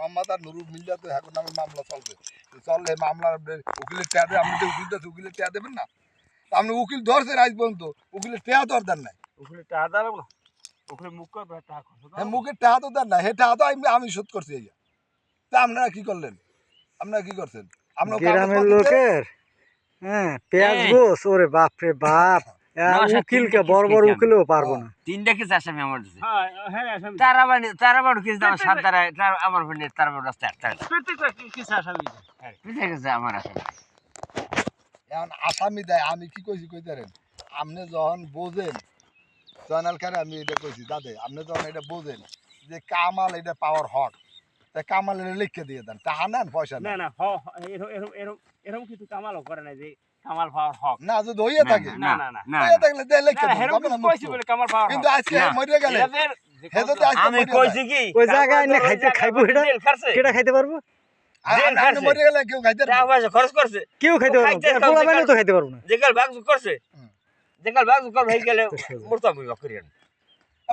মোহাম্মদ আর নুরুল মিল্লা তো এখন নামে মামলা চলছে চললে মামলার উকিলের টেয়া দেয় আপনি তো উকিলের টেয়া দেবেন না আপনি উকিল ধরছেন আজ পর্যন্ত উকিলের টেয়া তো আর দেন নাই ওখানে টাকা দাঁড়াবো না ওখানে মুখ করে টাকা খরচ হ্যাঁ মুখের টেয়া তো দেন না হে টেয়া তো আমি শোধ করছি এই তা আপনারা কি করলেন আপনারা কি করছেন আপনার গ্রামের লোকের হ্যাঁ পেঁয়াজ গোস ওরে বাপ রে বাপ উকিলকে বড় বড় উকিলও পারবো না তিনটা কেস আসামি আমার কাছে হ্যাঁ হ্যাঁ আসামি তারাবাড়ু কেস আমার সাতারা আমার ফোনে তারাবাড়ু রাস্তা প্রত্যেকটা কিছু আসামি গেছে আমার আসামি এখন আসামি দেয় আমি কি কইছি কইতে পারেন আপনি যখন বোঝেন জয়নালকারে আমি এটা কইছি দাদে আপনি যখন এটা বোঝেন যে কামাল এটা পাওয়ার হক তা কামালের লিখে দিয়ে দেন টাকা নেন পয়সা না নেন না এরকম কিছু কামালও করে না যে কামাল পাওয়ার হক না যদি হইয়া থাকে না না না না হইয়া থাকলে দে লিখে না, দেন এরকম হবে না কিছু কইছি বলে কামাল পাওয়ার কিন্তু আজকে মরে গেলে হে যদি আজকে আমি মরে কইছি কি ওই জায়গায় এনে খাইতে খাইবো এটা কেটা খাইতে পারবো আপনি মরে গেলে কেউ খাইতে টাকা পয়সা খরচ করছে কেউ খাইতে পারবো না পোলা বাইরে তো খাইতে পারবো না যেকাল ভাগ করছে যেকাল ভাগ কর হয়ে গেলে মরতাম ভাগ করি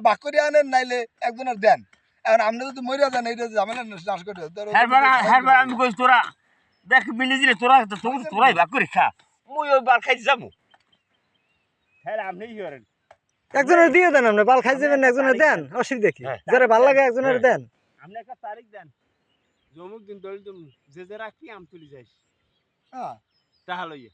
বাক করে আনেন নাইলে একজনের দেন এখন আপনি যদি মরে যান এটা ঝামেলা নাশ করে হ্যাঁ আমি কইছি তোরা দেখ মিলে দিলে তোরাই ভাগ করে খা মুই ওই বার খাইতে যাবো হ্যাঁ আপনি কি করেন একজনের দিয়ে দেন আপনি বাল খাই যাবেন একজনের দেন অসুবিধা কি যারা ভাল লাগে একজনের দেন আপনি একটা তারিখ দেন জমুক দিন দল দিন যে রাখি আম তুলি যাইস হ্যাঁ টাকা লইয়ে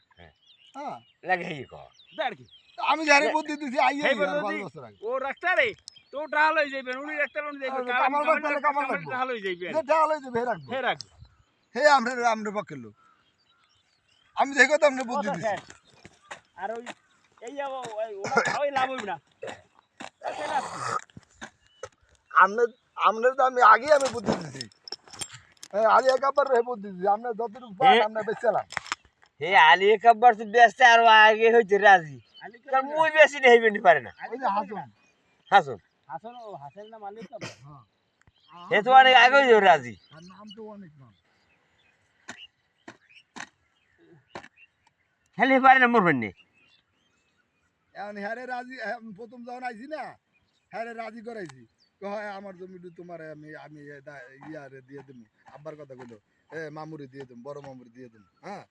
হ্যাঁ লাগে হেই কর দেখ কি আমি যারে বুদ্ধি দিছি আইয়ে হেই গেল বলদি 5 বছর আগে ও রাখতা রে তো টাকা লই যাইবেন উনি রাখতা লই যাইবেন কামাল রাখতে কামাল রাখবো টাকা লই যাইবেন যে টাকা লইতে ভে রাখবো হে রাখ হে আমরা পক্ষের লোক আমি দেখো তো আপনি বুদ্ধি দিছি আর ওই এই যাবো ওই লাভ হইব না আমরা তো আমি বুদ্ধি দিছি আলী একাবার রে বুদ্ধি দিছি আমরা যতটুকু পান আমরা বেচলাম হে আলী কব্বার তো ব্যস্ত আর আগে হইতে রাজি কারণ মুই বেশি নেই হইবে পারে না ওই যে হাসুন হাসুন হাসেন না মালিক তো হে তো অনেক আগে হইতে রাজি আর নাম তো অনেক নাম হেলে পারে না মরবেন নে এখন হ্যারে রাজি প্রথম যখন আইছি না হ্যারে রাজি করাইছি কয় আমার জমিটু তোমার আমি ইয়ারে দিয়ে দেবো আব্বার কথা কইলো মামুরি দিয়ে দেবো বড় মামুরি দিয়ে দেবো হ্যাঁ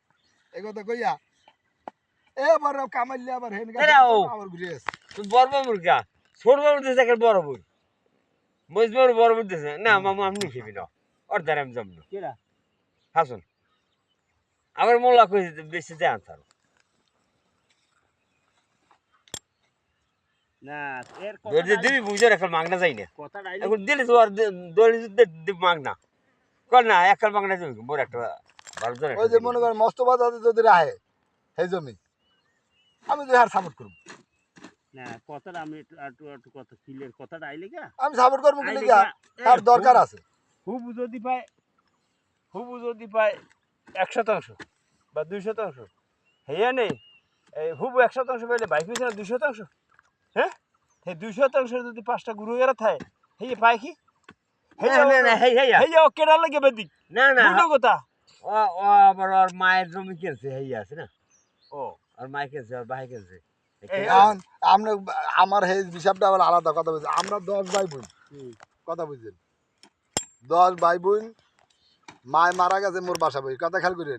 এই কথা কইয়া এবার কামাইলে আবার হেন আবার ঘুরে আসে তুই বড় মুরগা ছোট মুরগা দিছে একটা বড় মুর মজবুর বড় মুর দিছে না মামু আপনি খেবি না ওর দ্বারা আমি জমনো কেরা হাসুন আমার মোল্লা কই বেশি যায় আনতার না এর দর্জি দিবি বুঝে রাখাল মাগনা যাই না কথাটা এখন দিলে তো আর দলি দিব মাগনা কর না একাল মাগনা যাবি বড় একটা ভালো জন ওই যে মনে করেন মস্তবাদ যদি রাহে সেই জমি আমি তো আর সাপোর্ট করবো না কথাটা আমি একটু কথা ক্লিয়ার কথাটা আইলে গা আমি সাপোর্ট করবো কি লিগা তার দরকার আছে হুবু যদি পায় 1% বা 2% হেয়া নেই এই হুবু 1% পাইলে বাইক হয়েছে না 2%, হ্যাঁ সেই 2% যদি 5টা গুরু এরা থাকে হেয়ে পায় কি না হেই হেই হেয়া ও কেডা লাগে বেদি না না বুঝলো কথা ও আবার ওর মায়ের জমি কিনছে হেই আছে না ও আর মাই কিনছে আর ভাই কিনছে এখন আমরা আমার এই হিসাবটা আবার আলাদা কথা বলছি আমরা 10 ভাই বোন কথা বুঝছেন 10 ভাই বোন মায় মারা গেছে মোর বাসা বই কথা খেয়াল করেন